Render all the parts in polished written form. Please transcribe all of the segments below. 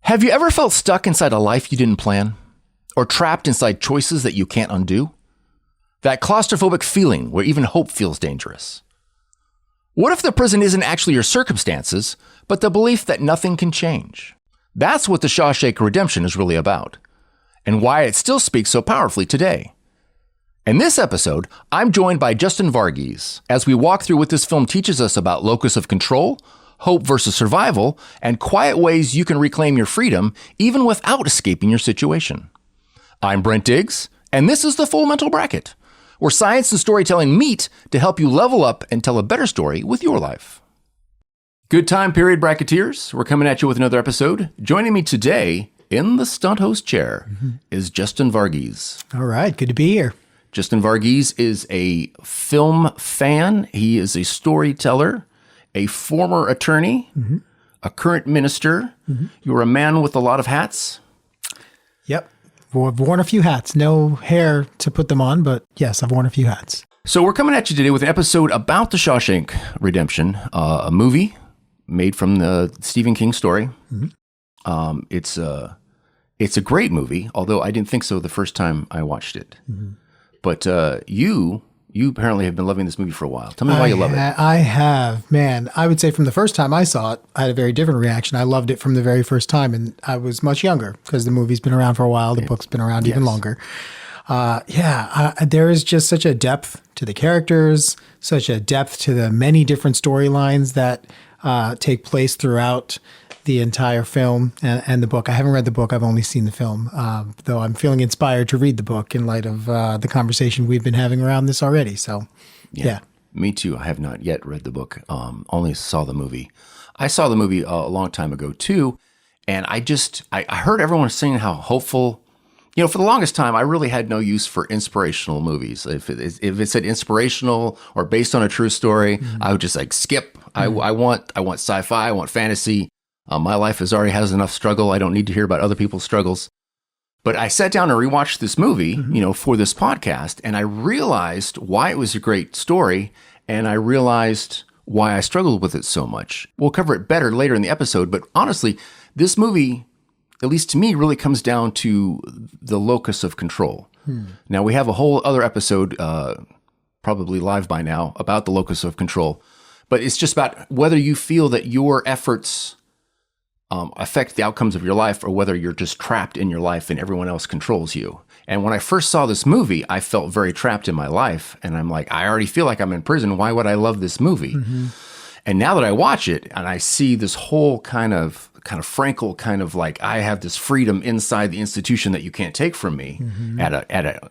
Have you ever felt stuck inside a life you didn't plan? Or trapped inside choices that you can't undo? That claustrophobic feeling where even hope feels dangerous. What if the prison isn't actually your circumstances, but the belief that nothing can change? That's what the Shawshank Redemption is really about, and why it still speaks so powerfully today. In this episode, I'm joined by Justin Varghese as we walk through what this film teaches us about locus of control, hope versus survival, and quiet ways you can reclaim your freedom even without escaping your situation. I'm Brent Diggs, and this is the Full Mental Bracket, where science and storytelling meet to help you level up and tell a better story with your life. Good time period, bracketeers. We're coming at you with another episode. Joining me today in the stunt host chair is Justin Varghese. All right, good to be here. Justin Varghese is a film fan. He is a storyteller, a former attorney, a current minister. You're a man with a lot of hats. Yep. I've worn a few hats. No hair to put them on, but yes, I've worn a few hats. So we're coming at you today with an episode about the Shawshank Redemption, a movie made from the Stephen King story. It's a great movie, although I didn't think so the first time I watched it. But you apparently have been loving this movie for a while. Tell me why you love it. I have. Man, I would say from the first time I saw it, I had a very different reaction. I loved it from the very first time, and I was much younger because the movie's been around for a while. The book's been around even longer. There is just such a depth to the characters, such a depth to the many different storylines that take place throughout the entire film and the book. I haven't read the book. I've only seen the film, though I'm feeling inspired to read the book in light of the conversation we've been having around this already. So, yeah. Me too. I have not yet read the book. Only saw the movie. I saw the movie a long time ago too. And I heard everyone saying how hopeful, for the longest time, I really had no use for inspirational movies. If it said inspirational or based on a true story, I would just skip. I want sci-fi. I want fantasy. My life has enough struggle. I don't need to hear about other people's struggles. But I sat down and rewatched this movie, for this podcast, and I realized why it was a great story, and I realized why I struggled with it so much. We'll cover it better later in the episode, but honestly, this movie, at least to me, really comes down to the locus of control. Now, we have a whole other episode, probably live by now, about the locus of control, but it's just about whether you feel that your efforts affect the outcomes of your life, or whether you're just trapped in your life and everyone else controls you. And when I first saw this movie, I felt very trapped in my life. And I'm like, I already feel like I'm in prison. Why would I love this movie? And now that I watch it and I see this whole kind of Frankel kind of like, I have this freedom inside the institution that you can't take from me at a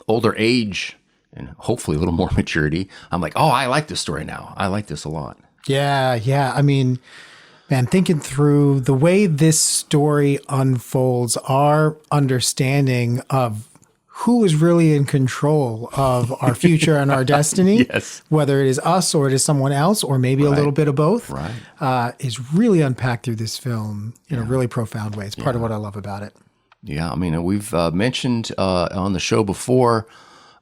older age and hopefully a little more maturity. I'm like, oh, I like this story now. I like this a lot. Yeah. I mean, man, thinking through the way this story unfolds, our understanding of who is really in control of our future and our destiny, whether it is us or it is someone else, or maybe a little bit of both, is really unpacked through this film in a really profound way. It's part of what I love about it. Yeah, I mean, we've mentioned on the show before,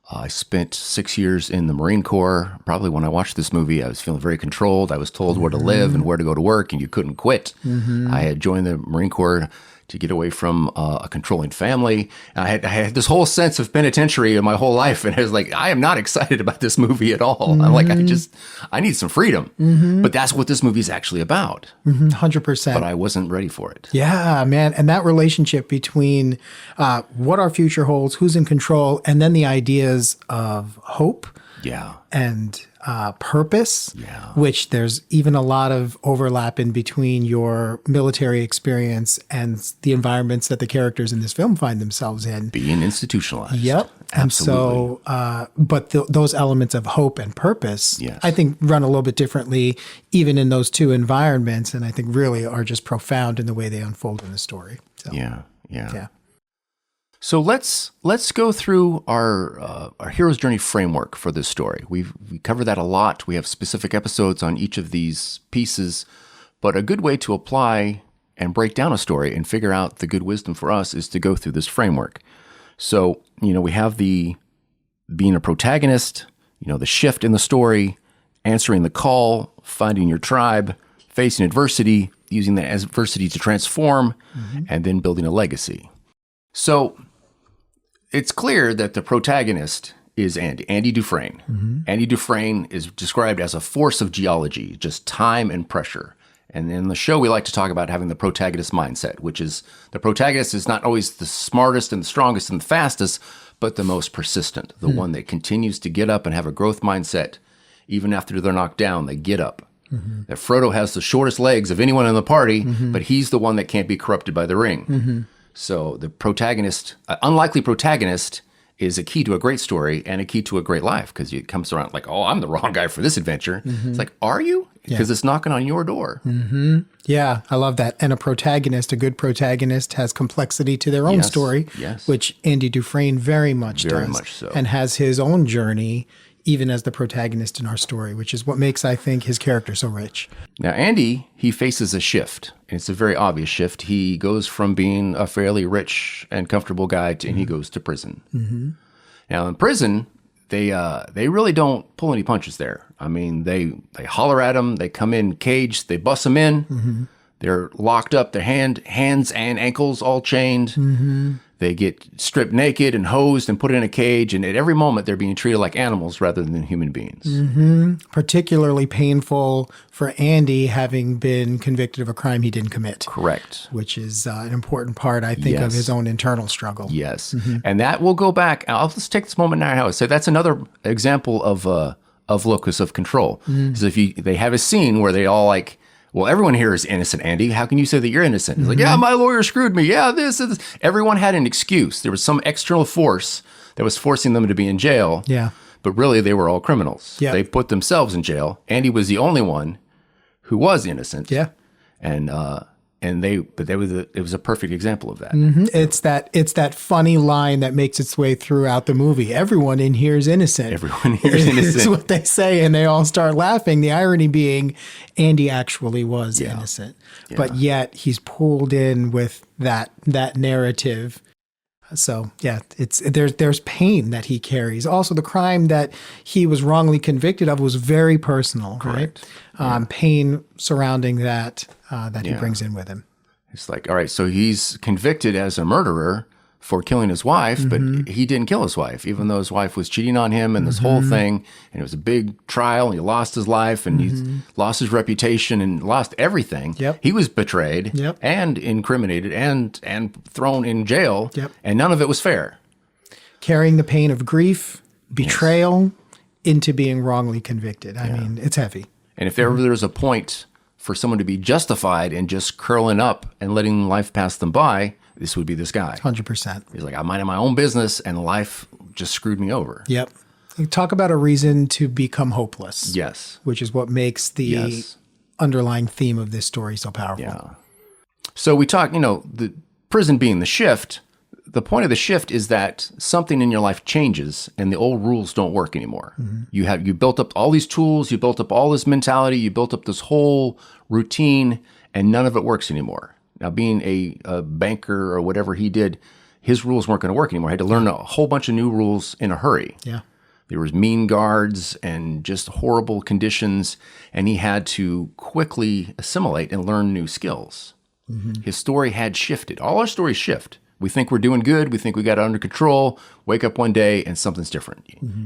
I spent 6 years in the Marine Corps. Probably when I watched this movie, I was feeling very controlled. I was told where to live and where to go to work, and you couldn't quit. I had joined the Marine Corps to get away from a controlling family. And I had this whole sense of penitentiary in my whole life, and I was like, I am not excited about this movie at all. I'm like, I need some freedom. But that's what this movie is actually about. 100%. But I wasn't ready for it. Yeah, man. And that relationship between what our future holds, who's in control, and then the ideas of hope and purpose, which there's even a lot of overlap in between your military experience and the environments that the characters in this film find themselves in. Being institutionalized. Yep. Absolutely. And so, but those elements of hope and purpose, I think run a little bit differently even in those two environments, and I think really are just profound in the way they unfold in the story. So, yeah. So let's go through our hero's journey framework for this story. We cover that a lot. We have specific episodes on each of these pieces, but a good way to apply and break down a story and figure out the good wisdom for us is to go through this framework. So, we have the being a protagonist, the shift in the story, answering the call, finding your tribe, facing adversity, using that adversity to transform, and then building a legacy. So it's clear that the protagonist is Andy Dufresne. Andy Dufresne is described as a force of geology, just time and pressure. And in the show, we like to talk about having the protagonist mindset, which is the protagonist is not always the smartest and the strongest and the fastest, but the most persistent, the one that continues to get up and have a growth mindset. Even after they're knocked down, they get up. That Frodo has the shortest legs of anyone in the party, but he's the one that can't be corrupted by the ring. So the protagonist, unlikely protagonist, is a key to a great story and a key to a great life, because it comes around like, oh, I'm the wrong guy for this adventure. It's like, are you? Because it's knocking on your door. Yeah, I love that. And a good protagonist has complexity to their own story, which Andy Dufresne very much does. Very much so. And has his own journey, even as the protagonist in our story, which is what makes, I think, his character so rich. Now, Andy, he faces a shift. And it's a very obvious shift. He goes from being a fairly rich and comfortable guy and he goes to prison. Now, in prison, they really don't pull any punches there. I mean, they holler at him. They come in caged. They bust him in. They're locked up. Their hands and ankles all chained. They get stripped naked and hosed and put in a cage. And at every moment, they're being treated like animals rather than human beings. Particularly painful for Andy, having been convicted of a crime he didn't commit. Correct. Which is an important part, I think, of his own internal struggle. Yes. And that will go back. I'll just take this moment now to say that's another example of locus of control. Because they have a scene where they all like, well, everyone here is innocent, Andy. How can you say that you're innocent? He's like, yeah, my lawyer screwed me. Yeah, this. Everyone had an excuse. There was some external force that was forcing them to be in jail. Yeah. But really, they were all criminals. Yeah. They put themselves in jail. Andy was the only one who was innocent. Yeah. It was a perfect example of that. It's that funny line that makes its way throughout the movie. Everyone in here is innocent. Everyone here is innocent. It's what they say, and they all start laughing. The irony being, Andy actually was innocent, but yet he's pulled in with that narrative. So yeah, there's pain that he carries. Also, the crime that he was wrongly convicted of was very personal. Correct. Right? Pain surrounding that he brings in with him. It's like, all right, so he's convicted as a murderer for killing his wife, but he didn't kill his wife, even though his wife was cheating on him and this whole thing. And it was a big trial, and he lost his life, and he lost his reputation and lost everything. Yep. He was betrayed and incriminated and thrown in jail, and none of it was fair. Carrying the pain of grief, betrayal, into being wrongly convicted. I mean, it's heavy. And if ever there was a point for someone to be justified in just curling up and letting life pass them by, this would be this guy. 100%. He's like, I'm minding my own business, and life just screwed me over. Yep. Talk about a reason to become hopeless. Yes. Which is what makes the underlying theme of this story so powerful. Yeah. So we talk, the prison being the shift. The point of the shift is that something in your life changes and the old rules don't work anymore. You built up all these tools, you built up all this mentality, you built up this whole routine, and none of it works anymore. Now, being a banker or whatever he did, his rules weren't going to work anymore. He had to learn a whole bunch of new rules in a hurry. Yeah. There was mean guards and just horrible conditions, and he had to quickly assimilate and learn new skills. His story had shifted. All our stories shift. We think we're doing good. We think we got it under control. Wake up one day and something's different.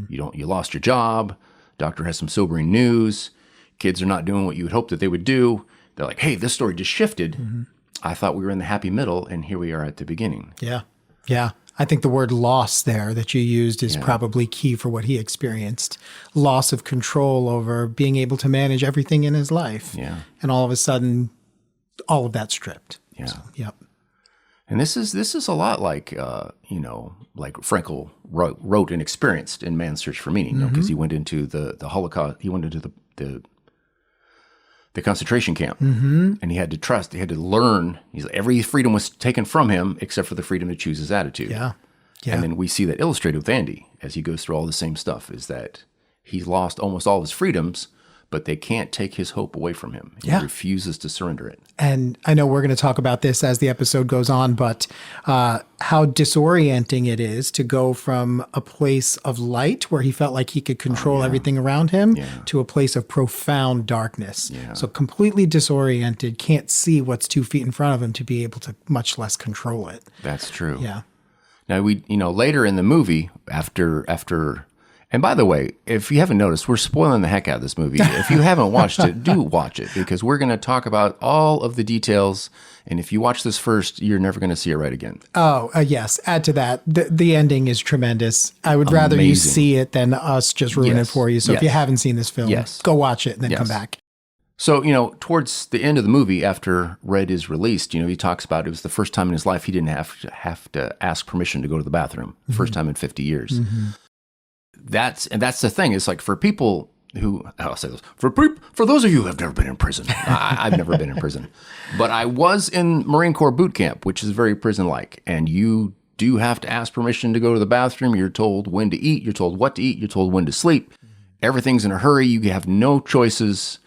You lost your job. Doctor has some sobering news. Kids are not doing what you would hope that they would do. They're like, hey, this story just shifted. I thought we were in the happy middle, and here we are at the beginning. Yeah. Yeah. I think the word loss there that you used is probably key for what he experienced. Loss of control over being able to manage everything in his life. Yeah. And all of a sudden, all of that stripped. Yeah. So, yep. And this is a lot like, like Frankl wrote and experienced in Man's Search for Meaning, because he went into the Holocaust, he went into the concentration camp, and he had to trust, he had to learn. Every freedom was taken from him except for the freedom to choose his attitude. Yeah. And then we see that illustrated with Andy as he goes through all the same stuff, is that he lost almost all of his freedoms, but they can't take his hope away from him. He Yeah. refuses to surrender it. And I know we're going to talk about this as the episode goes on, but how disorienting it is to go from a place of light where he felt like he could control everything around him to a place of profound darkness. Yeah. So completely disoriented, can't see what's 2 feet in front of him to be able to much less control it. That's true. Yeah. Now later in the movie, after, and by the way, if you haven't noticed, we're spoiling the heck out of this movie. If you haven't watched it, do watch it, because we're going to talk about all of the details. And if you watch this first, you're never going to see it right again. Oh, yes. Add to that, the ending is tremendous. I would rather you Amazing. see it than us just ruin it Yes. for you. So if Yes. you haven't seen this film, Yes. go watch it and then Yes. come back. So, towards the end of the movie, after Red is released, he talks about it was the first time in his life he didn't have to ask permission to go to the bathroom. First time in 50 years. That's the thing. It's like for people who, I'll say this, for those of you who have never been in prison, I've never been in prison, but I was in Marine Corps boot camp, which is very prison-like, and you do have to ask permission to go to the bathroom. You're told when to eat. You're told what to eat. You're told when to sleep. Everything's in a hurry. You have no choices.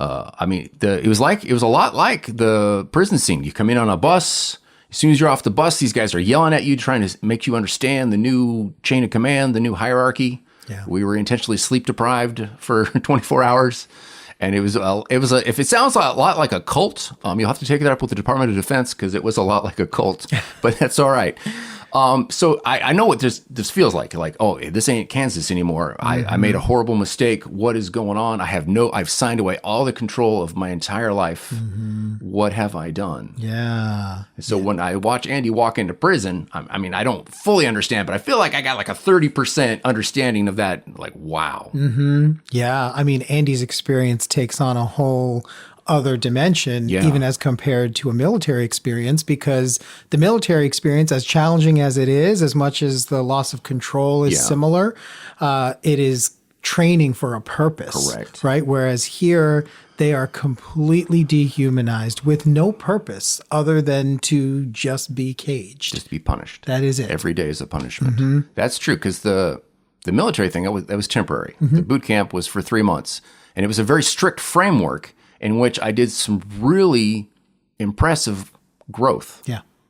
It was a lot like the prison scene. You come in on a bus. As soon as you're off the bus, these guys are yelling at you, trying to make you understand the new chain of command, the new hierarchy. Yeah. We were intentionally sleep deprived for 24 hours. And if it sounds a lot like a cult, you'll have to take that up with the Department of Defense, because it was a lot like a cult, but that's all right. So I know what this feels like. Like, oh, this ain't Kansas anymore. I made a horrible mistake. What is going on? I've signed away all the control of my entire life. What have I done? Yeah. So when I watch Andy walk into prison, I don't fully understand, but I feel like I got like a 30% understanding of that. Like, wow. Yeah. Andy's experience takes on a whole other dimension, even as compared to a military experience, because the military experience, as challenging as it is, as much as the loss of control is similar, it is training for a purpose. Correct. Right? Whereas here, they are completely dehumanized with no purpose other than to just be caged. Just be punished. That is it. Every day is a punishment. That's true, because the military thing, that was temporary. The boot camp was for 3 months, and it was a very strict framework in which I did some really impressive growth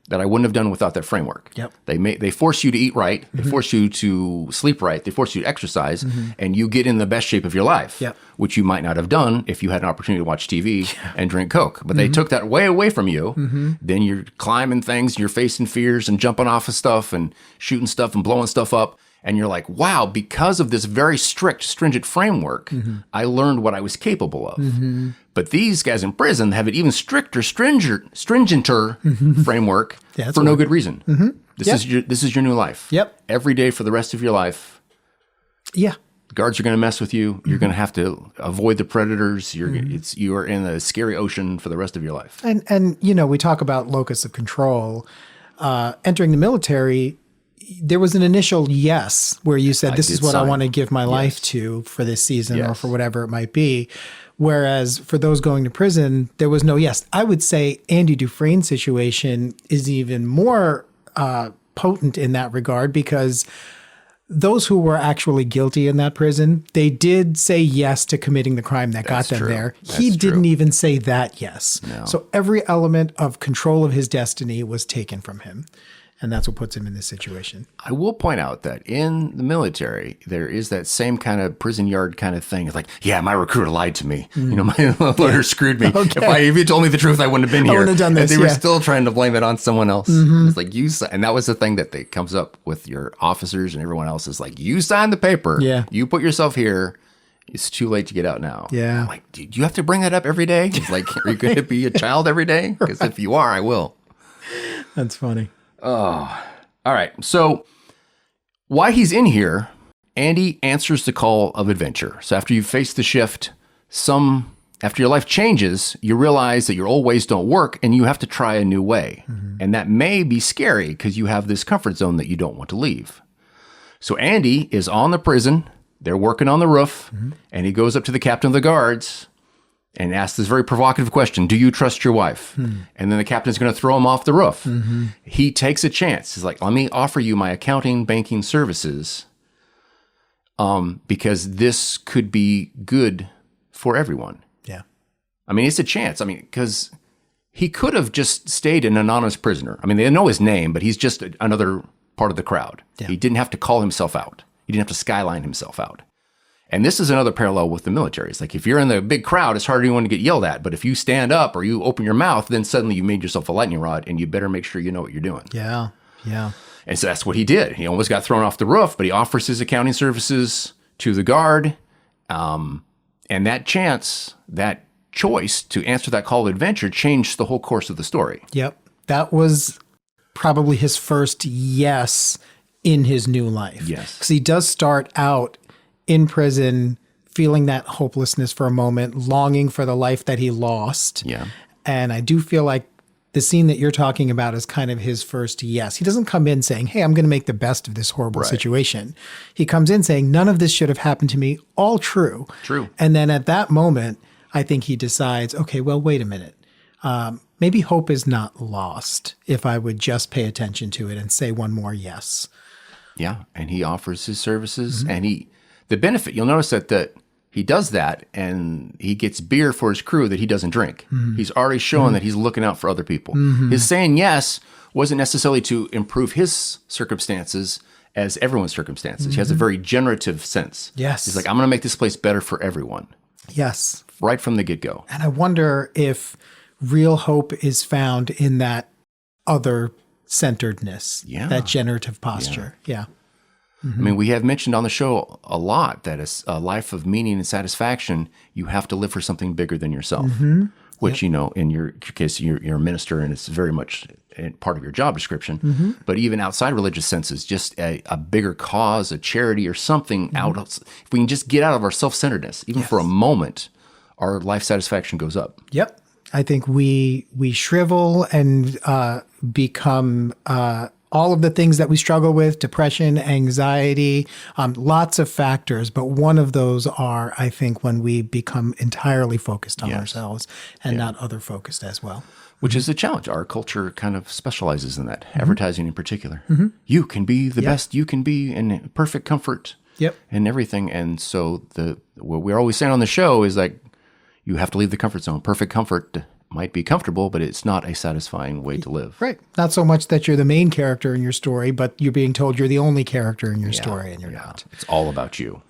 that I wouldn't have done without that framework. Yep. They force you to eat right, they force you to sleep right, they force you to exercise, and you get in the best shape of your life, which you might not have done if you had an opportunity to watch TV and drink Coke. But they took that way away from you. Then you're climbing things, you're facing fears and jumping off of stuff and shooting stuff and blowing stuff up. And you're like, wow, because of this very strict, stringent framework, I learned what I was capable of. But these guys in prison have an even stricter, stringenter framework for no good reason. This is your new life. Yep. Every day for the rest of your life. Yeah. The guards are going to mess with you. You're going to have to avoid the predators. You are in a scary ocean for the rest of your life. And we talk about locus of control. Entering the military, there was an initial yes where you said, this is what I want to give my life to for this season or for whatever it might be. Whereas for those going to prison, there was no yes. I would say Andy Dufresne's situation is even more potent in that regard, because those who were actually guilty in that prison, they did say yes to committing the crime that got them there. He didn't even say that yes. No. So every element of control of his destiny was taken from him. And that's what puts him in this situation. I will point out that in the military, there is that same kind of prison yard kind of thing. It's like, yeah, my recruiter lied to me. My lawyer screwed me. If he told me the truth, I wouldn't have been here. I wouldn't have done this. And they were still trying to blame it on someone else. It's like, and that was the thing that comes up with your officers and everyone else, is like, you signed the paper. Yeah. You put yourself here. It's too late to get out now. Yeah. I'm like, do you have to bring that up every day? It's like, are you going to be a child every day? Because if you are, I will. That's funny. Oh, all right. So while he's in here, Andy answers the call of adventure. So after you face the shift, after your life changes, you realize that your old ways don't work and you have to try a new way. And that may be scary because you have this comfort zone that you don't want to leave. So Andy is on the prison. They're working on the roof, and he goes up to the captain of the guards and asks this very provocative question: do you trust your wife? And then the captain's going to throw him off the roof. He takes a chance. He's like, let me offer you my accounting, banking services, because this could be good for everyone. Yeah. I mean, it's a chance. I mean, because he could have just stayed an anonymous prisoner. I mean, they know his name, but he's just another part of the crowd. Yeah. He didn't have to call himself out. He didn't have to skyline himself out. And this is another parallel with the military. It's like if you're in the big crowd, it's hard for anyone to get yelled at. But if you stand up or you open your mouth, then suddenly you made yourself a lightning rod, and you better make sure you know what you're doing. Yeah. Yeah. And so that's what he did. He almost got thrown off the roof, but he offers his accounting services to the guard. And that chance, that choice to answer that call of adventure changed the whole course of the story. Yep. That was probably his first yes in his new life. Yes. Because he does start out in prison, feeling that hopelessness for a moment, longing for the life that he lost. Yeah. And I do feel like the scene that you're talking about is kind of his first yes. He doesn't come in saying, hey, I'm going to make the best of this horrible situation. He comes in saying, none of this should have happened to me. All true. True. And then at that moment, I think he decides, okay, well, wait a minute. Maybe hope is not lost if I would just pay attention to it and say one more yes. Yeah. And he offers his services, and the benefit, you'll notice that he does that, and he gets beer for his crew that he doesn't drink. He's already shown that he's looking out for other people. His saying yes wasn't necessarily to improve his circumstances as everyone's circumstances. He has a very generative sense. Yes. He's like, I'm going to make this place better for everyone. Yes. Right from the get-go. And I wonder if real hope is found in that other-centeredness, that generative posture. Yeah. I mean, we have mentioned on the show a lot that a life of meaning and satisfaction, you have to live for something bigger than yourself, which, you know, in your case, you're a minister, and it's very much part of your job description. But even outside religious senses, just a bigger cause, a charity or something out. If we can just get out of our self-centeredness, even for a moment, our life satisfaction goes up. Yep. I think we shrivel and become all of the things that we struggle with, depression, anxiety, lots of factors. But one of those are, I think, when we become entirely focused on ourselves and not other focused as well. Which is a challenge. Our culture kind of specializes in that, advertising in particular. You can be the best you can be in perfect comfort and everything. And so what we're always saying on the show is like, you have to leave the comfort zone. Perfect comfort might be comfortable, but it's not a satisfying way to live. Right. Not so much that you're the main character in your story, but you're being told you're the only character in your story, and you're not. It's all about you.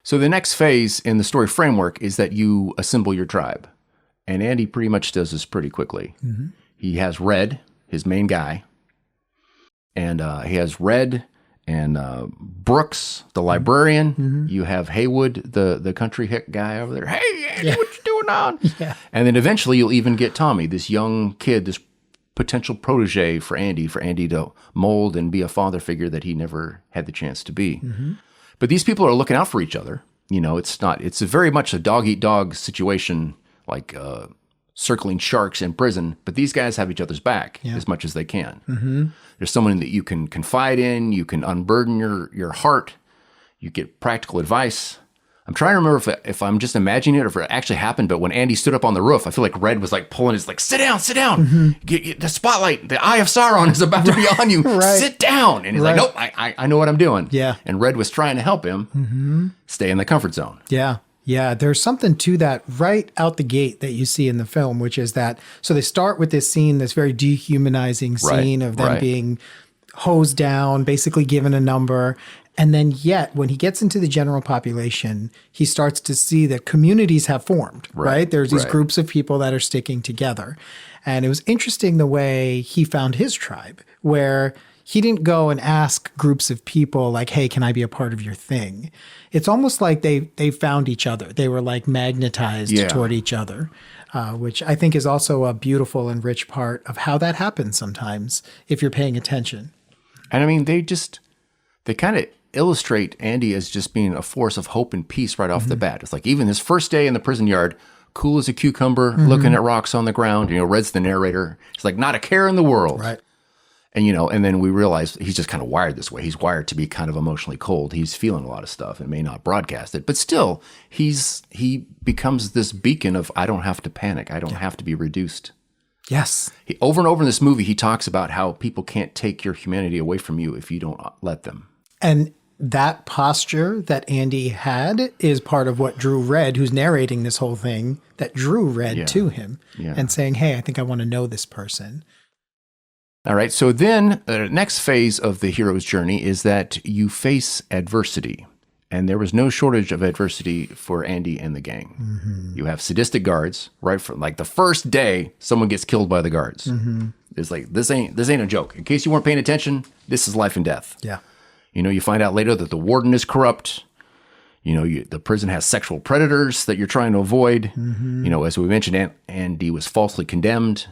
So the next phase in the story framework is that you assemble your tribe. And Andy pretty much does this pretty quickly. He has Red, his main guy, and he has Red and Brooks, the librarian. You have Haywood, the country hick guy over there. Hey, Andy, what you doing on? And then eventually you'll even get Tommy, this young kid, this potential protege for Andy to mold and be a father figure that he never had the chance to be. But these people are looking out for each other. You know, it's very much a dog-eat-dog situation, like circling sharks in prison, but these guys have each other's back as much as they can. There's someone that you can confide in, you can unburden your heart, you get practical advice. I'm trying to remember if I'm just imagining it or if it actually happened, but when Andy stood up on the roof, I feel like Red was like pulling his, like, sit down. Get the spotlight, the eye of Sauron is about to be on you. Sit down. And he's like, nope, I know what I'm doing. And Red was trying to help him stay in the comfort zone. Yeah, there's something to that right out the gate that you see in the film, which is that, so they start with this scene, this very dehumanizing scene of them being hosed down, basically given a number. And then yet, when he gets into the general population, he starts to see that communities have formed, right? There's these groups of people that are sticking together. And it was interesting the way he found his tribe, where he didn't go and ask groups of people like, hey, can I be a part of your thing? It's almost like they found each other. They were like magnetized toward each other, which I think is also a beautiful and rich part of how that happens sometimes if you're paying attention. And I mean, they kind of illustrate Andy as just being a force of hope and peace right off the bat. It's like even his first day in the prison yard, cool as a cucumber, looking at rocks on the ground. You know, Red's the narrator. It's like not a care in the world. And, you know, and then we realize he's just kind of wired this way. He's wired to be kind of emotionally cold. He's feeling a lot of stuff and may not broadcast it, but still he becomes this beacon of, I don't have to panic. I don't have to be reduced. Over and over in this movie, he talks about how people can't take your humanity away from you if you don't let them. And that posture that Andy had is part of what drew Red, who's narrating this whole thing, that drew Red to him and saying, hey, I think I want to know this person. All right. So then the next phase of the hero's journey is that you face adversity. And there was no shortage of adversity for Andy and the gang. Mm-hmm. You have sadistic guards, right? From like the first day, someone gets killed by the guards. Mm-hmm. It's like, this ain't a joke. In case you weren't paying attention, this is life and death. Yeah. You know, you find out later that the warden is corrupt. You know, the prison has sexual predators that you're trying to avoid. Mm-hmm. You know, as we mentioned, Andy was falsely condemned.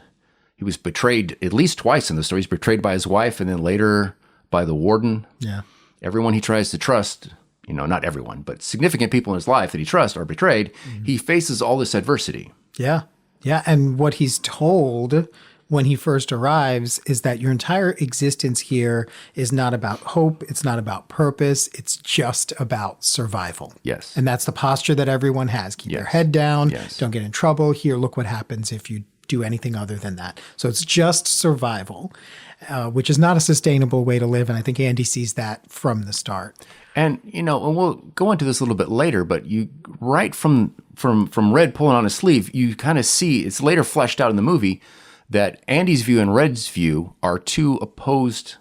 He was betrayed at least twice in the story. He's betrayed by his wife and then later by the warden. Yeah. Everyone he tries to trust, you know, not everyone, but significant people in his life that he trusts are betrayed. Mm-hmm. He faces all this adversity. Yeah. Yeah. And what he's told when he first arrives is that your entire existence here is not about hope. It's not about purpose. It's just about survival. Yes. And that's the posture that everyone has. Keep your head down. Yes. Don't get in trouble. Here, look what happens if you do anything other than that. So it's just survival, which is not a sustainable way to live. And I think Andy sees that from the start. And, you know, and we'll go into this a little bit later, but you right from Red pulling on his sleeve, you kind of see, it's later fleshed out in the movie, that Andy's view and Red's view are two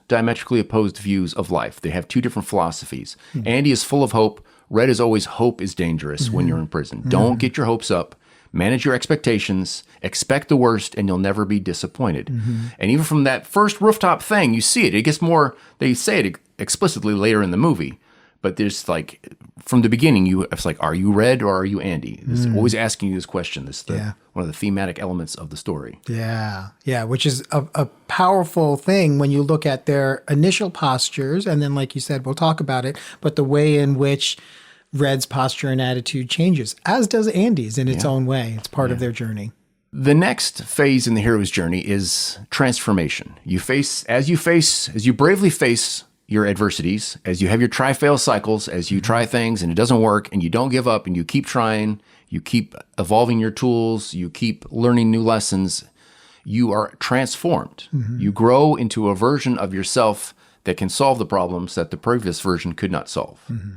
diametrically opposed views of life. They have two different philosophies. Mm-hmm. Andy is full of hope. Red is always hope is dangerous when you're in prison. Mm-hmm. Don't get your hopes up. Manage your expectations. Expect the worst, and you'll never be disappointed. Mm-hmm. And even from that first rooftop thing, you see it. It gets more, they say it explicitly later in the movie. But there's like, from the beginning, it's like, are you Red or are you Andy? It's always asking you this question. This is one of the thematic elements of the story. Yeah. Yeah. Which is a powerful thing when you look at their initial postures. And then, like you said, we'll talk about it, but the way in which Red's posture and attitude changes, as does Andy's in its own way. It's part of their journey. The next phase in the hero's journey is transformation. As you bravely face your adversities, as you have your try-fail cycles, as you try things and it doesn't work and you don't give up and you keep trying, you keep evolving your tools, you keep learning new lessons, you are transformed. Mm-hmm. You grow into a version of yourself that can solve the problems that the previous version could not solve. Mm-hmm.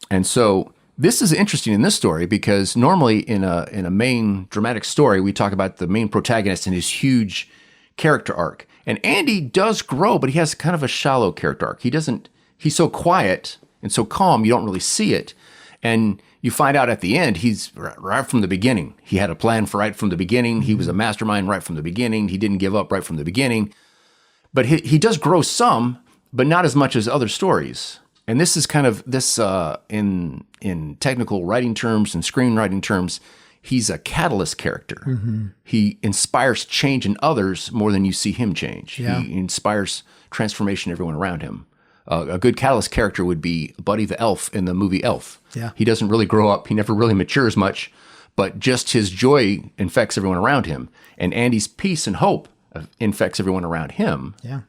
And so this is interesting in this story because normally in a main dramatic story, we talk about the main protagonist and his huge character arc. And Andy does grow, but he has kind of a shallow character arc. He's so quiet and so calm, you don't really see it. And you find out at the end, he's right from the beginning. He had a plan right from the beginning. He was a mastermind right from the beginning. He didn't give up right from the beginning. But he does grow some, but not as much as other stories. And this is kind of in technical writing terms and screenwriting terms, he's a catalyst character. Mm-hmm. He inspires change in others more than you see him change. Yeah. He inspires transformation in everyone around him. A good catalyst character would be Buddy the Elf in the movie Elf. Yeah. He doesn't really grow up. He never really matures much, but just his joy infects everyone around him. And Andy's peace and hope infects everyone around him. Yeah.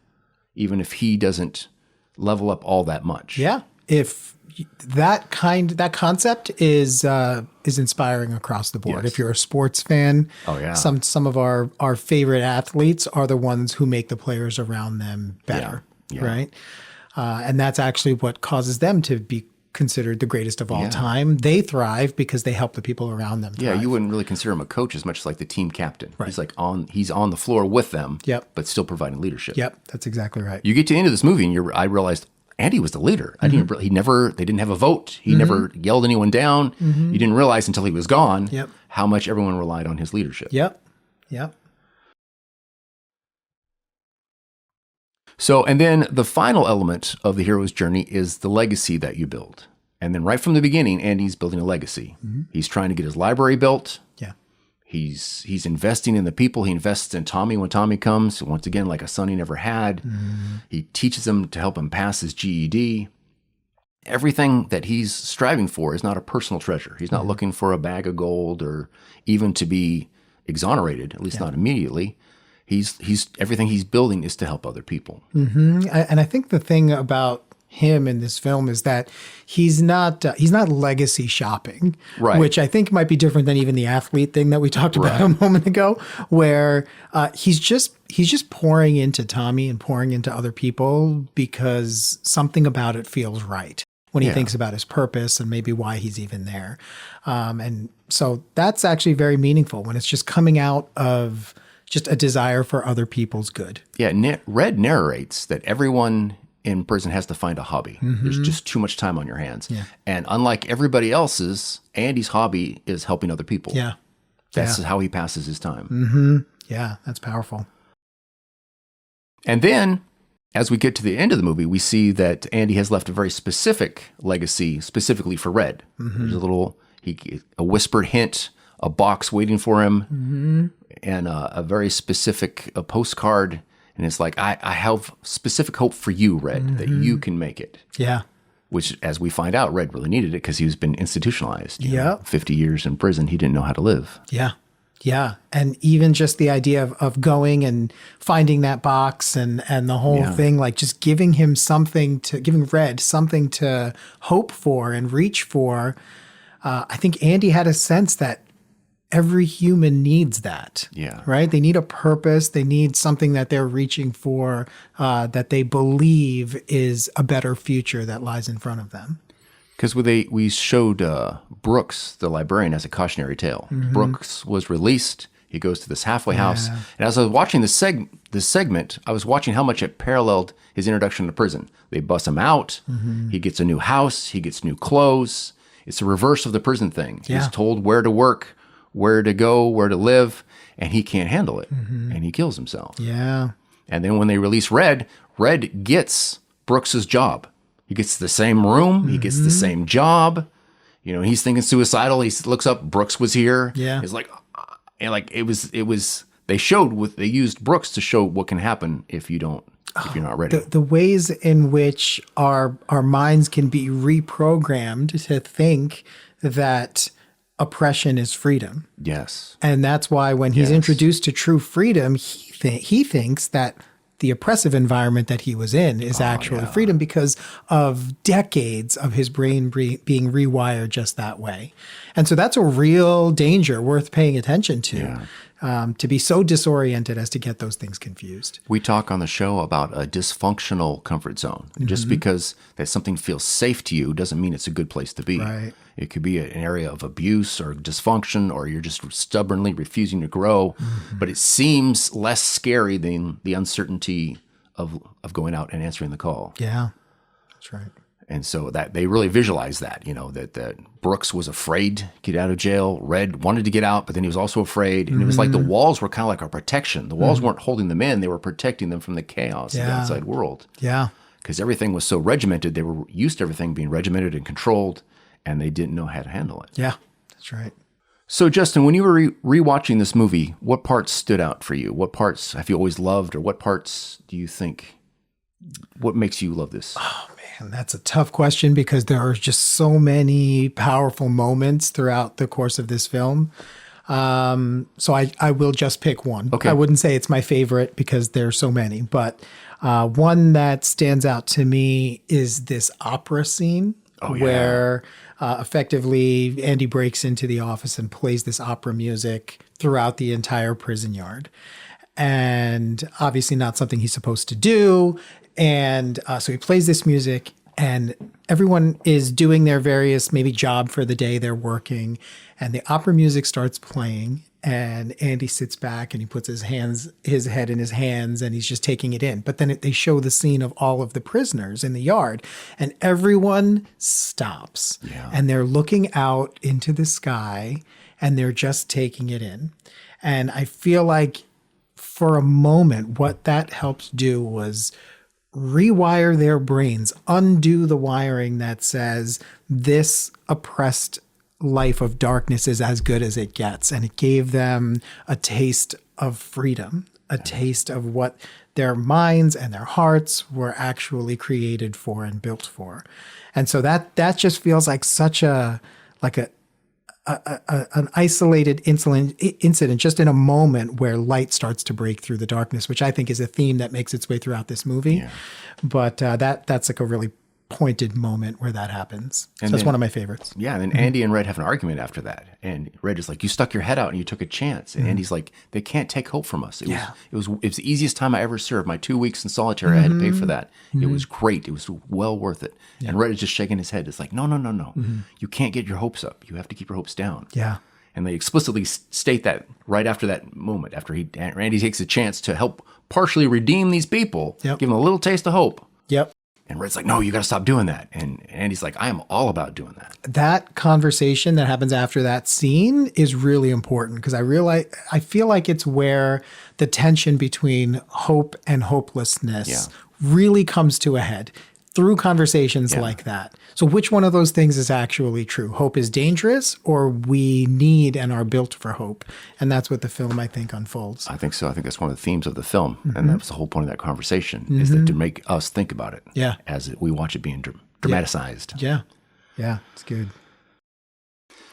Even if he doesn't level up all that much. Yeah. If that concept is inspiring across the board. Yes. If you're a sports fan, some of our favorite athletes are the ones who make the players around them better, right? And that's actually what causes them to be considered the greatest of all time. They thrive because they help the people around them thrive. Yeah, you wouldn't really consider him a coach as much as like the team captain. Right. He's on the floor with them, but still providing leadership. Yep, that's exactly right. You get to the end of this movie and I realized Andy was the leader. They didn't have a vote. He never yelled anyone down. Mm-hmm. You didn't realize until he was gone how much everyone relied on his leadership. Yep. So, and then the final element of the hero's journey is the legacy that you build. And then right from the beginning, Andy's building a legacy. Mm-hmm. He's trying to get his library built. Yeah. He's investing in the people. He invests in Tommy when Tommy comes, once again, like a son he never had. Mm-hmm. He teaches him to help him pass his GED. Everything that he's striving for is not a personal treasure. He's not looking for a bag of gold or even to be exonerated, at least not immediately. He's everything he's building is to help other people. Mm-hmm. And I think the thing about him in this film is that he's not legacy shopping, Right. which I think might be different than even the athlete thing that we talked about a moment ago, where he's just pouring into Tommy and pouring into other people because something about it feels right when he thinks about his purpose and maybe why he's even there. And so that's actually very meaningful when it's just coming out of just a desire for other people's good. Yeah, Red narrates that everyone in prison has to find a hobby. There's just too much time on your hands. Yeah. And unlike everybody else's, Andy's hobby is helping other people. Yeah. That's Yeah. how he passes his time. Yeah, that's powerful. And then, as we get to the end of the movie, we see that Andy has left a very specific legacy, specifically for Red. There's a whispered hint, a box waiting for him, and a very specific postcard. And it's like, I have specific hope for you, Red, that you can make it. Yeah. Which, as we find out, Red really needed it because he's been institutionalized. You know, Yeah. 50 years in prison, he didn't know how to live. Yeah. Yeah. And even just the idea of going and finding that box and the whole thing, like just giving Red something to hope for and reach for. I think Andy had a sense that every human needs that. Yeah. Right? They need a purpose. They need something that they're reaching for, that they believe is a better future that lies in front of them. Because we showed Brooks, the librarian, as a cautionary tale. Brooks was released. He goes to this halfway house. And as I was watching this segment, I was watching how much it paralleled his introduction to prison. They bust him out. He gets a new house. He gets new clothes. It's the reverse of the prison thing. Yeah. He's told where to work, where to go, where to live, and he can't handle it. And he kills himself. Yeah. And then when they release Red gets Brooks's job. He gets the same room. He gets the same job. You know, he's thinking suicidal. He looks up. Brooks was here. Yeah. It's like, and like it was. They used Brooks to show what can happen if you're not ready. The ways in which our minds can be reprogrammed to think that oppression is freedom. Yes. And that's why when he's introduced to true freedom, he thinks that the oppressive environment that he was in is actually freedom because of decades of his brain being rewired just that way. And so that's a real danger worth paying attention to be so disoriented as to get those things confused. We talk on the show about a dysfunctional comfort zone. Just because that something feels safe to you doesn't mean it's a good place to be. Right. It could be an area of abuse or dysfunction, or you're just stubbornly refusing to grow. But it seems less scary than the uncertainty of going out and answering the call. Yeah, that's right. And so that they really visualize that, that Brooks was afraid to get out of jail. Red wanted to get out, but then he was also afraid. And it was like the walls were kind of like a protection. The walls weren't holding them in. They were protecting them from the chaos of the outside world. Yeah. Because everything was so regimented. They were used to everything being regimented and controlled, and they didn't know how to handle it. Yeah, that's right. So, Justin, when you were rewatching this movie, what parts stood out for you? What parts have you always loved, or what parts do you think, what makes you love this? Oh, man, that's a tough question because there are just so many powerful moments throughout the course of this film. So I will just pick one. Okay. I wouldn't say it's my favorite because there's so many, but one that stands out to me is this opera scene where effectively Andy breaks into the office and plays this opera music throughout the entire prison yard. And obviously not something he's supposed to do. And so he plays this music and everyone is doing their various maybe job for the day they're working. And the opera music starts playing and Andy sits back and he puts his head in his hands and he's just taking it in. But then they show the scene of all of the prisoners in the yard and everyone stops and they're looking out into the sky and they're just taking it in. And I feel like for a moment, what that helped do was rewire their brains, undo the wiring that says this oppressed life of darkness is as good as it gets. And it gave them a taste of freedom, a taste of what their minds and their hearts were actually created for and built for. And so that just feels like such an isolated incident just in a moment where light starts to break through the darkness, which I think is a theme that makes its way throughout this movie. Yeah. But that's like a really pointed moment where that happens. So And that's then- one of my favorites. Yeah, and then Andy and Red have an argument after that. And Red is like, you stuck your head out and you took a chance. And Andy's like, they can't take hope from us. It was the easiest time I ever served. My 2 weeks in solitary, I had to pay for that. It was great. It was well worth it. And Red is just shaking his head. It's like, no. You can't get your hopes up. You have to keep your hopes down. Yeah. And they explicitly state that right after that moment, after Randy takes a chance to help partially redeem these people, give them a little taste of hope. Yep. And Red's like, no, you got to stop doing that. And Andy's like, I am all about doing that. That conversation that happens after that scene is really important because I feel like it's where the tension between hope and hopelessness really comes to a head through conversations like that. So which one of those things is actually true? Hope is dangerous, or we need and are built for hope? And that's what the film, I think, unfolds. I think so. I think that's one of the themes of the film. And that was the whole point of that conversation, is that to make us think about it as we watch it being dramatized. Yeah. Yeah, it's good.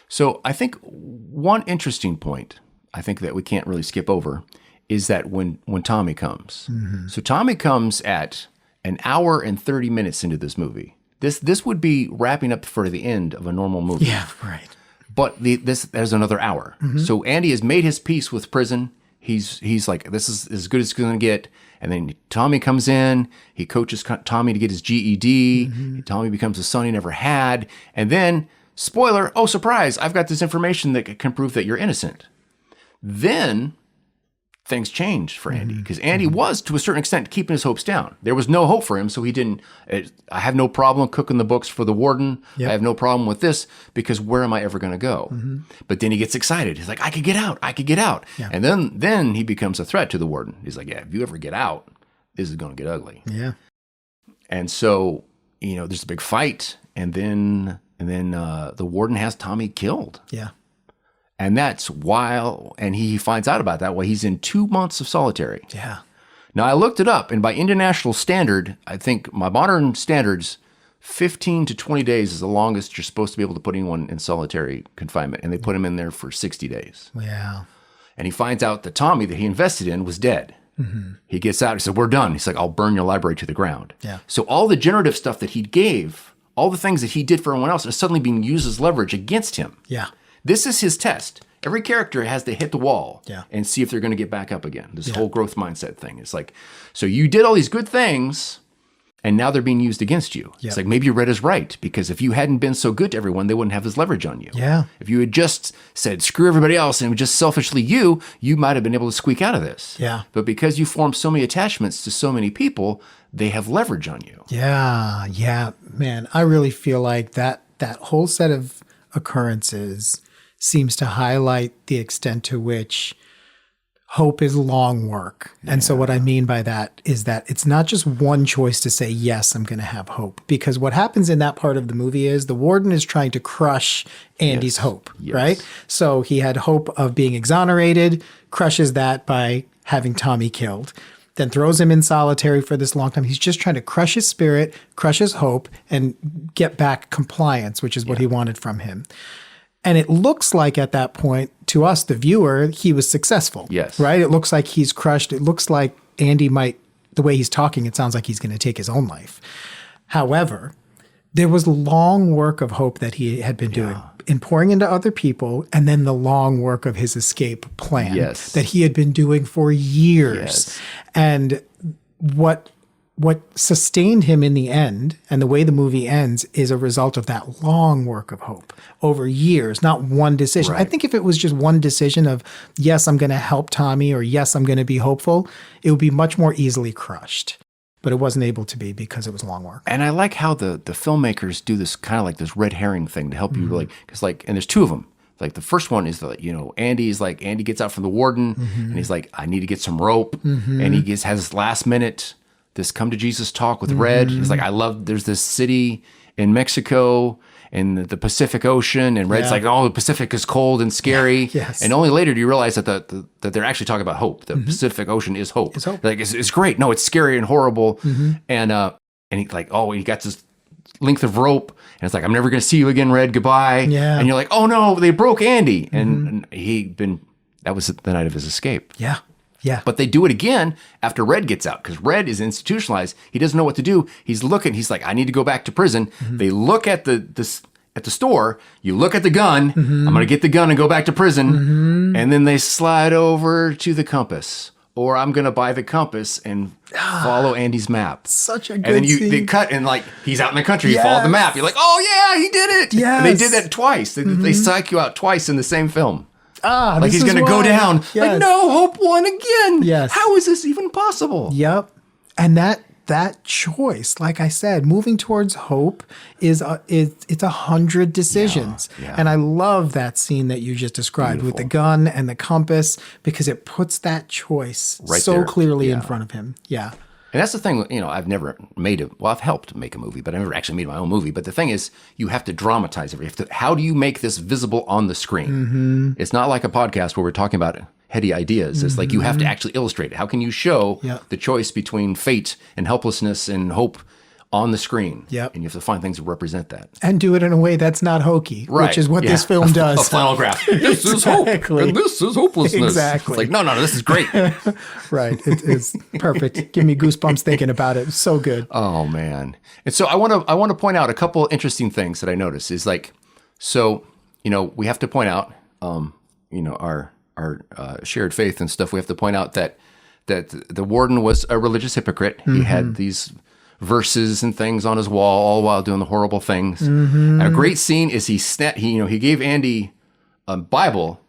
So I think one interesting point, I think that we can't really skip over, is that when Tommy comes. So Tommy comes at an hour and 30 minutes into this movie. This would be wrapping up for the end of a normal movie. Yeah, right. But there's another hour. So Andy has made his peace with prison. He's like, this is as good as it's going to get. And then Tommy comes in. He coaches Tommy to get his GED. Tommy becomes the son he never had. And then, spoiler, oh, surprise, I've got this information that can prove that you're innocent. Then things changed for Andy, because Andy was, to a certain extent, keeping his hopes down. There was no hope for him, so he didn't. I have no problem cooking the books for the warden. I have no problem with this, because where am I ever going to go? But then he gets excited. He's like, I could get out. Yeah. And then he becomes a threat to the warden. He's like, yeah, if you ever get out, this is going to get ugly. Yeah. And so, there's a big fight, and then the warden has Tommy killed. Yeah. And that's and he finds out about that while he's in 2 months of solitary. Yeah. Now, I looked it up, and by international standard, I think my modern standards, 15 to 20 days is the longest you're supposed to be able to put anyone in solitary confinement, and they put him in there for 60 days. Yeah. And he finds out that Tommy that he invested in was dead. He gets out, he said, we're done. He's like, I'll burn your library to the ground. Yeah. So all the generative stuff that he gave, all the things that he did for everyone else, is suddenly being used as leverage against him. Yeah. This is his test. Every character has to hit the wall and see if they're going to get back up again. This whole growth mindset thing. It's like, so you did all these good things, and now they're being used against you. It's like, maybe Red is right, because if you hadn't been so good to everyone, they wouldn't have this leverage on you. Yeah. If you had just said, screw everybody else, and it was just selfishly you might have been able to squeak out of this. Yeah. But because you formed so many attachments to so many people, they have leverage on you. Yeah. Yeah. Man, I really feel like that whole set of occurrences seems to highlight the extent to which hope is long work. And so what I mean by that is that it's not just one choice to say, yes, I'm going to have hope. Because what happens in that part of the movie is the warden is trying to crush Andy's hope, right? So he had hope of being exonerated, crushes that by having Tommy killed, then throws him in solitary for this long time. He's just trying to crush his spirit, crush his hope, and get back compliance, which is what he wanted from him. And it looks like at that point, to us, the viewer, he was successful. Yes. Right? It looks like he's crushed. It looks like Andy might, the way he's talking, it sounds like he's going to take his own life. However, there was long work of hope that he had been doing in pouring into other people, and then the long work of his escape plan that he had been doing for years. And what sustained him in the end, and the way the movie ends, is a result of that long work of hope over years, not one decision. I think if it was just one decision of, yes, I'm going to help Tommy, or yes, I'm going to be hopeful, it would be much more easily crushed. But it wasn't able to be because it was long work. And I like how the filmmakers do this kind of like this red herring thing to help you, like, because and there's two of them. Like the first one is Andy gets out from the warden, and he's like, I need to get some rope, and he has his last minute this come to Jesus talk with Red. He's like, there's this city in Mexico in the Pacific Ocean, and Red's like, oh, the Pacific is cold and scary. And only later do you realize that that they're actually talking about hope. The Pacific Ocean is hope. It's hope. Like it's great. No, it's scary and horrible. And he like, oh, he got this length of rope, and it's like, I'm never going to see you again, Red. Goodbye. Yeah. And you're like, oh no, they broke Andy, and that was the night of his escape. Yeah. Yeah. But they do it again after Red gets out because Red is institutionalized. He doesn't know what to do. He's looking. He's like, I need to go back to prison. They look at the store. You look at the gun. I'm going to get the gun and go back to prison. And then they slide over to the compass. Or I'm going to buy the compass and follow Andy's map. Such a good And then scene. they cut and like, he's out in the country. You follow the map. You're like, oh yeah, he did it. Yes. And they did that twice. They psych you out twice in the same film. Like Like he's going to go down. Yes. Like, no, Hope won again. Yes. How is this even possible? Yep. And that choice, like I said, moving towards hope it's 100 decisions. Yeah. And I love that scene that you just described with the gun and the compass because it puts that choice Right so there. clearly in Yeah. front of him. Yeah. And that's the thing, I've never I've helped make a movie, but I've never actually made my own movie. But the thing is, you have to dramatize it. How do you make this visible on the screen? It's not like a podcast where we're talking about heady ideas. It's like you have to actually illustrate it. How can you show the choice between fate and helplessness and hope on the screen? Yep. And you have to find things that represent that. And do it in a way that's not hokey, Right. which is what Yeah. this film does. A flannel graph. This is hope, Exactly. and this is hopelessness. Exactly. It's like, no, this is great. Right. It's perfect. Give me goosebumps thinking about it. It's so good. Oh man! And so I want to point out a couple interesting things that I noticed. Is like, so we have to point out, our shared faith and stuff. We have to point out that the warden was a religious hypocrite. He had these verses and things on his wall, all while doing the horrible things. And a great scene is he gave Andy a Bible.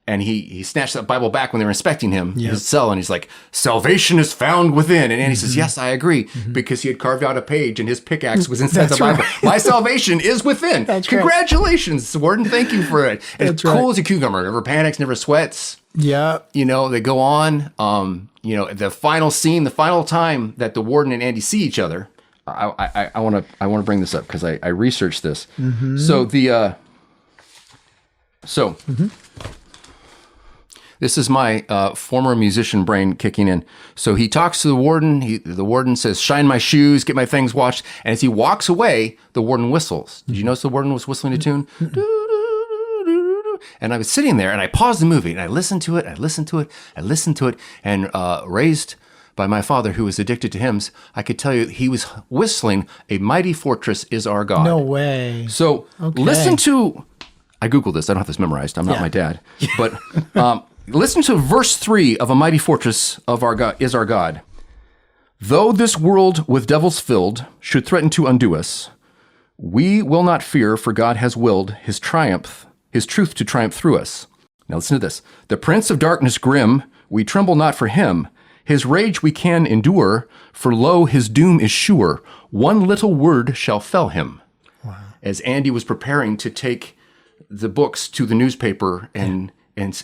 And he snatched that Bible back when they were inspecting him, his cell, and he's like, salvation is found within. And Andy says, yes, I agree, because he had carved out a page and his pickaxe was inside the Bible. right. My salvation is within. That's right. Congratulations, Warden. Thank you for it. And it's That's cool right. as a cucumber. Never panics, never sweats. Yeah. They go on. The final scene, the final time that the Warden and Andy see each other, I want to bring this up because I researched this. So this is my former musician brain kicking in. So he talks to the warden. The warden says, shine my shoes, get my things washed. And as he walks away, the warden whistles. Did you notice the warden was whistling a tune? And I was sitting there and I paused the movie and I listened to it. And raised by my father, who was addicted to hymns, I could tell you he was whistling A Mighty Fortress Is Our God. No way. So listen to, I Googled this. I don't have this memorized. I'm not my dad. But listen to verse 3 of A Mighty Fortress of Our God is Our God. Though this world with devils filled should threaten to undo us, we will not fear, for God has willed his truth to triumph through us. Now listen to this. The prince of darkness grim, we tremble not for him. His rage we can endure, for lo, his doom is sure. One little word shall fell him. Wow. As Andy was preparing to take the books to the newspaper and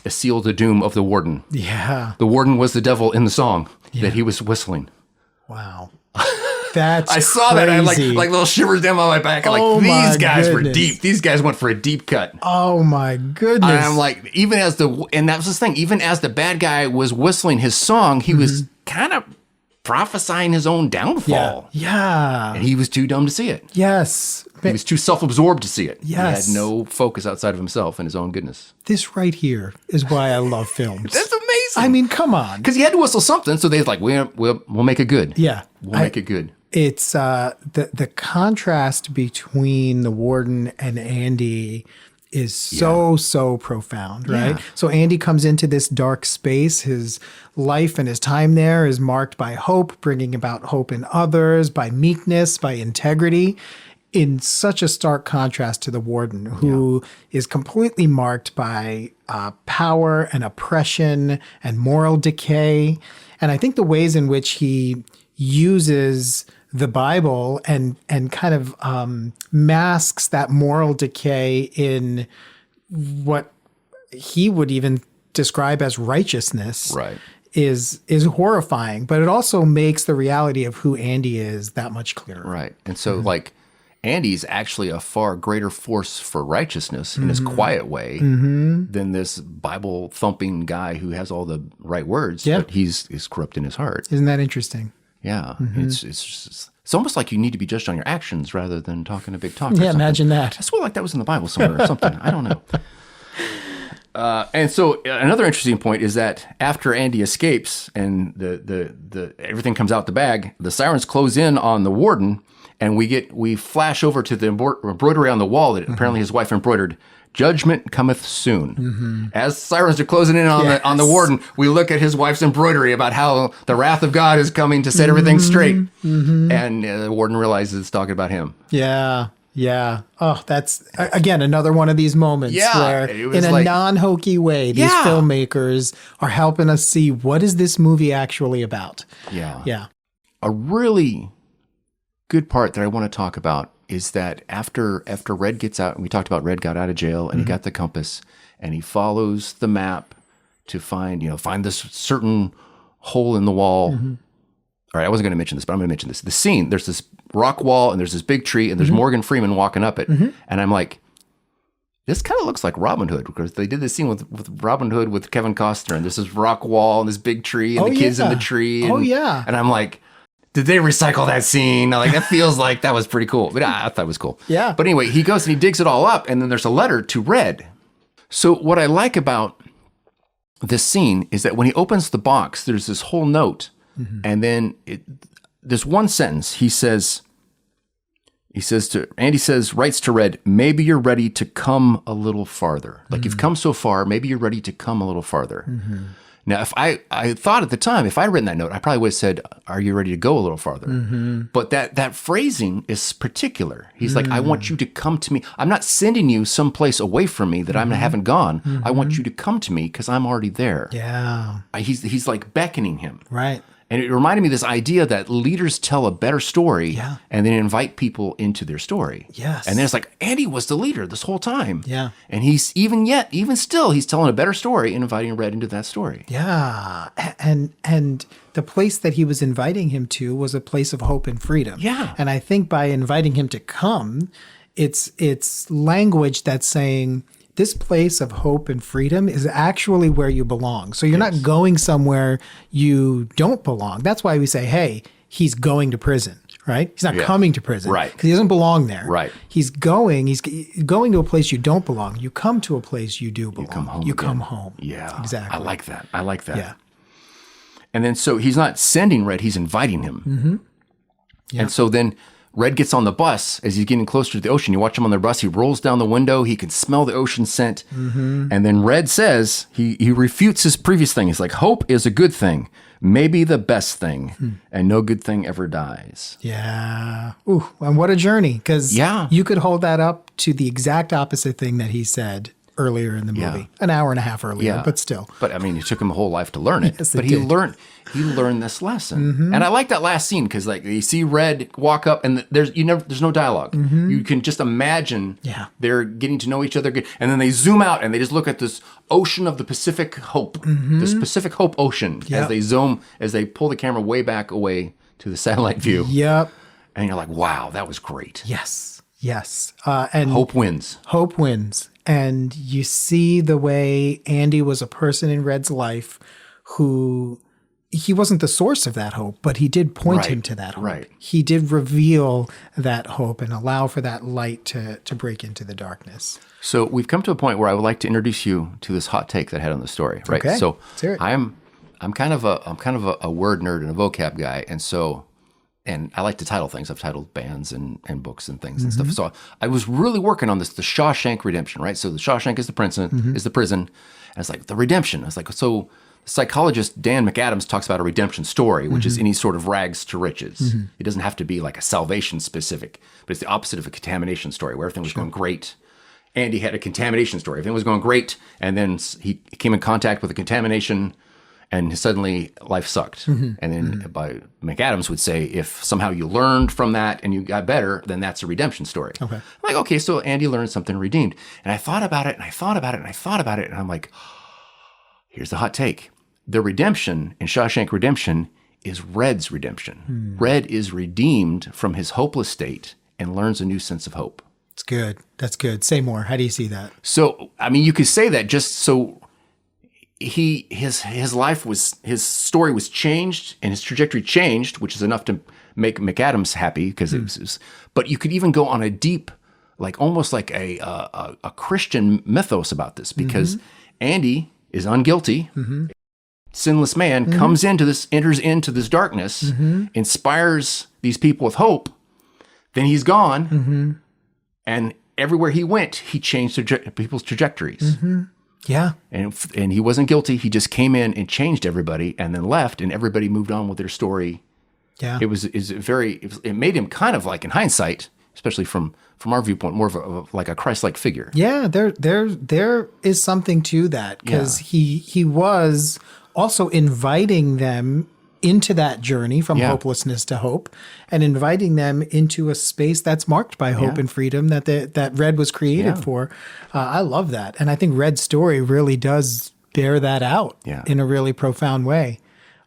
seal the doom of the warden. Yeah. The warden was the devil in the song that he was whistling. Wow. That's I saw that. I had like crazy. little shivers down my back. I'm Oh, like, my these guys were goodness. deep. These guys went for a deep cut. Oh my goodness. I'm like, and that was the thing, even as the bad guy was whistling his song, he was kind of prophesying his own downfall. Yeah. And he was too dumb to see it. Yes. He was too self-absorbed to see it. Yes. He had no focus outside of himself and his own goodness. This right here is why I love films. That's amazing. I mean, come on. Because he had to whistle something, so they was like, we'll make it good. Yeah. We'll make it good. It's the contrast between the warden and Andy is so profound, right? Yeah. So Andy comes into this dark space. His life and his time there is marked by hope, bringing about hope in others, by meekness, by integrity, in such a stark contrast to the warden, who is completely marked by power and oppression and moral decay. And I think the ways in which he uses the Bible and kind of masks that moral decay in what he would even describe as righteousness, Right. is horrifying. But it also makes the reality of who Andy is that much clearer. Right. And so like Andy's actually a far greater force for righteousness in his quiet way than this Bible thumping guy who has all the right words, but he's corrupt in his heart. Isn't that interesting? Yeah. It's almost like you need to be judged on your actions rather than talking a big talk. or Yeah, something. imagine that. I swear like that was in the Bible somewhere or something. I don't know. And so another interesting point is that after Andy escapes and the everything comes out the bag, the sirens close in on the warden, and we flash over to the embroidery on the wall that apparently his wife embroidered. Judgment cometh soon. As sirens are closing in on the warden, we look at his wife's embroidery about how the wrath of God is coming to set everything straight, and the warden realizes it's talking about him. Yeah. Yeah. Oh, that's, again, another one of these moments where in a non-hokey way, these filmmakers are helping us see what is this movie actually about. Yeah. Yeah. A really good part that I want to talk about is that after Red gets out, and we talked about Red got out of jail and he got the compass and he follows the map to find this certain hole in the wall. All right, I wasn't going to mention this, but I'm going to mention this. The scene, there's this rock wall and there's this big tree and there's Morgan Freeman walking up it. And I'm like, this kind of looks like Robin Hood, because they did this scene with Robin Hood with Kevin Costner, and there's this rock wall and this big tree and the kids in the tree. And, and I'm like, did they recycle that scene? Like, that feels like that was pretty cool. But I thought it was cool. Yeah. But anyway, he goes and he digs it all up, and then there's a letter to Red. So what I like about this scene is that when he opens the box, there's this whole note. And then there's one sentence. Writes to Red, maybe you're ready to come a little farther. Like, you've come so far, maybe you're ready to come a little farther. Now, if I thought at the time, if I'd written that note, I probably would have said, are you ready to go a little farther? But that phrasing is particular. He's like, I want you to come to me. I'm not sending you someplace away from me that I haven't gone. I want you to come to me because I'm already there. Yeah. He's like beckoning him. Right. And it reminded me of this idea that leaders tell a better story and then invite people into their story. Yes. And then it's like, Andy was the leader this whole time. Yeah. And he's even still, he's telling a better story and inviting Red into that story. Yeah. And the place that he was inviting him to was a place of hope and freedom. Yeah. And I think by inviting him to come, it's language that's saying, this place of hope and freedom is actually where you belong. So you're not going somewhere you don't belong. That's why we say, hey, he's going to prison, right? He's not coming to prison. Right. Because he doesn't belong there. Right. He's going to a place you don't belong. You come to a place you do belong. You come home. Come home. Yeah. Exactly. I like that. Yeah. And then so he's not sending Red, he's inviting him. Yeah. And so then Red gets on the bus as he's getting closer to the ocean. You watch him on the bus. He rolls down the window. He can smell the ocean scent. And then Red says, he refutes his previous thing. He's like, hope is a good thing, maybe the best thing, and no good thing ever dies. Yeah. Ooh, and what a journey. Because you could hold that up to the exact opposite thing that he said earlier in the movie, an hour and a half earlier, but still. But I mean, it took him a whole life to learn it. Yes, but he learned this lesson. And I like that last scene because, like, you see Red walk up, and there's no dialogue. You can just imagine they're getting to know each other, and then they zoom out and they just look at this ocean of the Pacific Hope, this Pacific Hope Ocean, as they pull the camera way back away to the satellite view. Yep. And you're like, wow, that was great. Yes. And hope wins. Hope wins. And you see the way Andy was a person in Red's life who, he wasn't the source of that hope, but he did point him to that hope. Right. He did reveal that hope and allow for that light to break into the darkness. So we've come to a point where I would like to introduce you to this hot take that I had on the story. Right. Okay. So Let's hear it. I'm kind of a word nerd and a vocab guy, and I like to title things. I've titled bands and books and things and stuff. So I was really working on this, the Shawshank Redemption, right? So the Shawshank is the prison, and it's like the redemption. I was like, so psychologist Dan McAdams talks about a redemption story, which is any sort of rags to riches. It doesn't have to be like a salvation specific, but it's the opposite of a contamination story where everything was going great. Andy had a contamination story. Everything was going great, and then he came in contact with a contamination, and suddenly life sucked. And then by McAdams would say, if somehow you learned from that and you got better, then that's a redemption story. Okay. I'm like, okay, so Andy learned something, redeemed. And I thought about it, and I thought about it, and I thought about it, and I'm like, here's the hot take. The redemption in Shawshank Redemption is Red's redemption. Red is redeemed from his hopeless state and learns a new sense of hope. It's good. That's good. Say more. How do you see that? So, I mean, you could say that just so his life was, his story was changed and his trajectory changed, which is enough to make McAdams happy because it was, but you could even go on a deep, like almost like a Christian mythos about this, because Andy is unguilty. Sinless man enters into this darkness, inspires these people with hope. Then he's gone. And everywhere he went, he changed people's trajectories. Yeah. And he wasn't guilty. He just came in and changed everybody and then left, and everybody moved on with their story. Yeah. It made him kind of like, in hindsight, especially from our viewpoint, more of like a Christ-like figure. Yeah, there is something to that, because he was also inviting them into that journey from hopelessness to hope, and inviting them into a space that's marked by hope and freedom that Red was created for. I love that. And I think Red's story really does bear that out in a really profound way,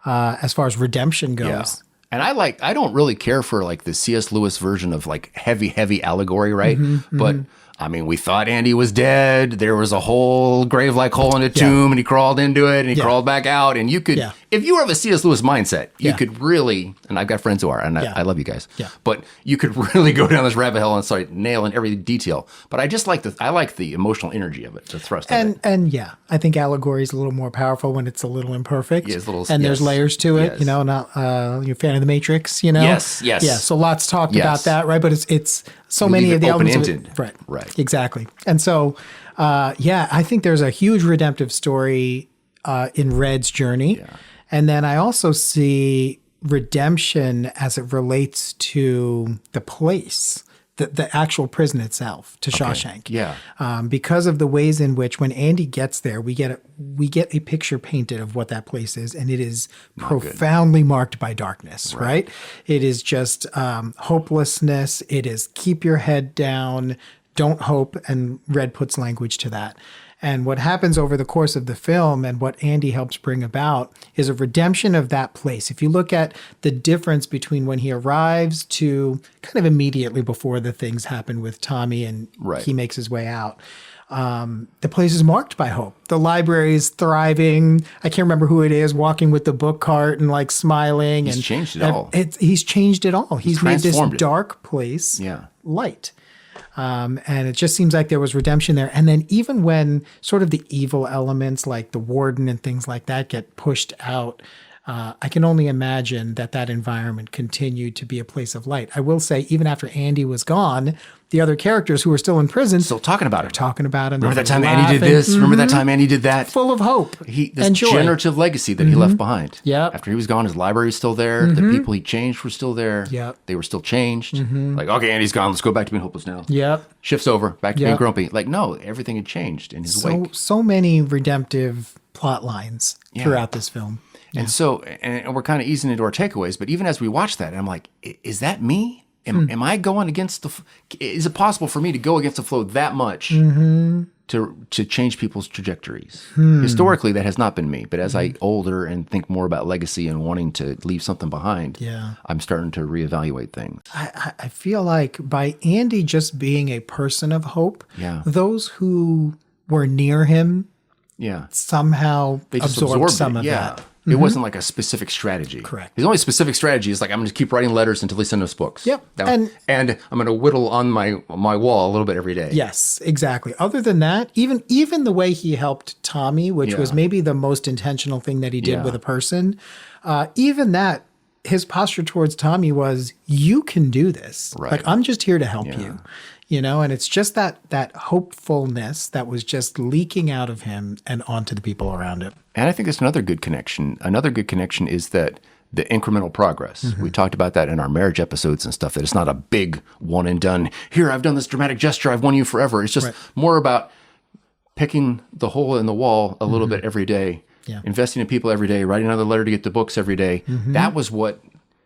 as far as redemption goes. Yeah. And I don't really care for like the C.S. Lewis version of like heavy allegory, right? But I mean, we thought Andy was dead. There was a whole grave-like hole in a tomb, and he crawled into it, and he crawled back out. And you could, if you were of a C.S. Lewis mindset, you could really, and I've got friends who are, and I love you guys, but you could really go down this rabbit hole and start nailing every detail. But I just like the emotional energy of it, the thrust of it. And I think allegory is a little more powerful when it's a little imperfect. Yeah, it's a little, and there's layers to it, you're a fan of The Matrix, Yes. Yeah, so lots talked about that, right? But it's so many of the elements of it. Right. Exactly. And so, I think there's a huge redemptive story in Red's journey. Yeah. And then I also see redemption as it relates to the place, the actual prison itself, to Shawshank. Yeah. Because of the ways in which when Andy gets there, we get a picture painted of what that place is, and it is profoundly marked by darkness, right? It is just hopelessness. It is keep your head down, don't hope, and Red puts language to that. And what happens over the course of the film, and what Andy helps bring about, is a redemption of that place. If you look at the difference between when he arrives to kind of immediately before the things happen with Tommy and he makes his way out, the place is marked by hope. The library is thriving. I can't remember who it is walking with the book cart and like smiling. He's changed it all. He's changed it all. He's made this dark place light. And it just seems like there was redemption there. And then even when sort of the evil elements like the Warden and things like that get pushed out, I can only imagine that environment continued to be a place of light. I will say, even after Andy was gone, the other characters who were still in prison still talking about it. Talking about it. Remember that time Andy did this? Remember that time Andy did that? Full of hope This and joy. Generative legacy that he left behind. Yeah. After he was gone, his library was still there. The people he changed were still there. Yep. They were still changed. Like, okay, Andy's gone. Let's go back to being hopeless now. Yep. Shifts over. Back to being grumpy. Like, no, everything had changed in his wake. So many redemptive plot lines throughout this film. And so, and we're kind of easing into our takeaways, but even as we watch that, I'm like, is that me? Am I going against is it possible for me to go against the flow that much to change people's trajectories? Historically, that has not been me, but as I older and think more about legacy and wanting to leave something behind, I'm starting to reevaluate things. I feel like by Andy just being a person of hope, those who were near him somehow they just absorbed some of that. It wasn't like a specific strategy. Correct. His only specific strategy is like, I'm going to keep writing letters until they send us books. Yep. And I'm going to whittle on my wall a little bit every day. Yes, exactly. Other than that, even the way he helped Tommy, which was maybe the most intentional thing that he did with a person, even that, his posture towards Tommy was, you can do this. Right. Like, I'm just here to help you. And it's just that hopefulness that was just leaking out of him and onto the people around him. And I think that's another good connection. Another good connection is that the incremental progress. We talked about that in our marriage episodes and stuff, that it's not a big one and done. Here, I've done this dramatic gesture. I've won you forever. It's just more about picking the hole in the wall a little bit every day, investing in people every day, writing another letter to get the books every day. That was what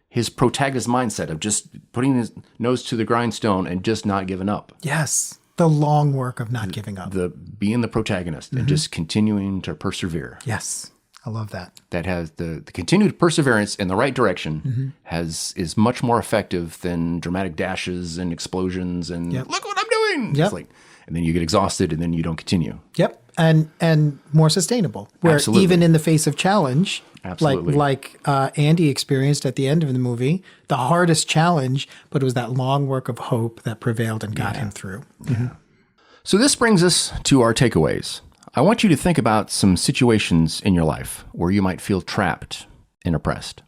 his protagonist mindset of just putting his nose to the grindstone and just not giving up. Yes. The long work of not giving up. Being the protagonist and just continuing to persevere. Yes. I love that. That has the continued perseverance in the right direction is much more effective than dramatic dashes and explosions and look what I'm doing. Yep. It's like, and then you get exhausted and then you don't continue. Yep. And more sustainable. Where even in the face of challenge, like Andy experienced at the end of the movie, the hardest challenge, but it was that long work of hope that prevailed and got him through. So this brings us to our takeaways. I want you to think about some situations in your life where you might feel trapped and oppressed.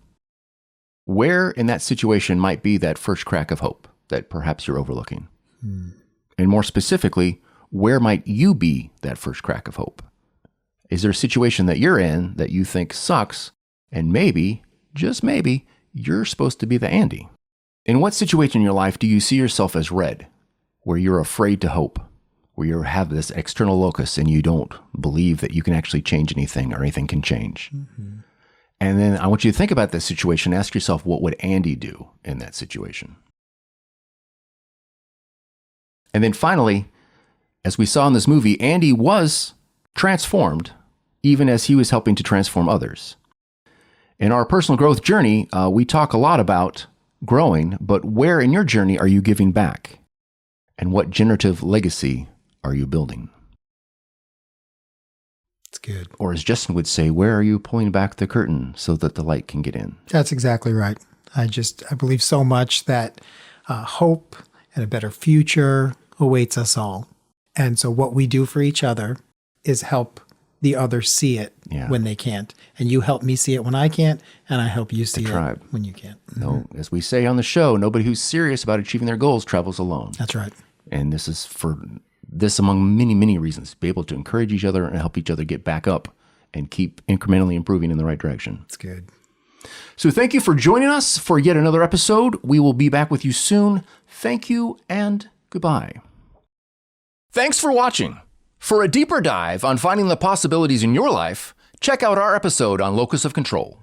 Where in that situation might be that first crack of hope that perhaps you're overlooking? And more specifically, where might you be that first crack of hope? Is there a situation that you're in that you think sucks, and maybe, just maybe, you're supposed to be the Andy? In what situation in your life do you see yourself as red, where you're afraid to hope, where you have this external locus and you don't believe that you can actually change anything or anything can change? Mm-hmm. And then I want you to think about this situation. Ask yourself, what would Andy do in that situation? And then finally, as we saw in this movie, Andy was transformed even as he was helping to transform others. In our personal growth journey, we talk a lot about growing, but where in your journey are you giving back? And what generative legacy are you building? It's good. Or as Justin would say, where are you pulling back the curtain so that the light can get in? That's exactly right. I believe so much that hope and a better future awaits us all. And so what we do for each other is help the others see it when they can't. And you help me see it when I can't, and I help you see it when you can't. No, as we say on the show, nobody who's serious about achieving their goals travels alone. That's right. And this is for this among many, many reasons, be able to encourage each other and help each other get back up and keep incrementally improving in the right direction. That's good. So thank you for joining us for yet another episode. We will be back with you soon. Thank you and goodbye. Thanks for watching. For a deeper dive on finding the possibilities in your life, check out our episode on Locus of Control.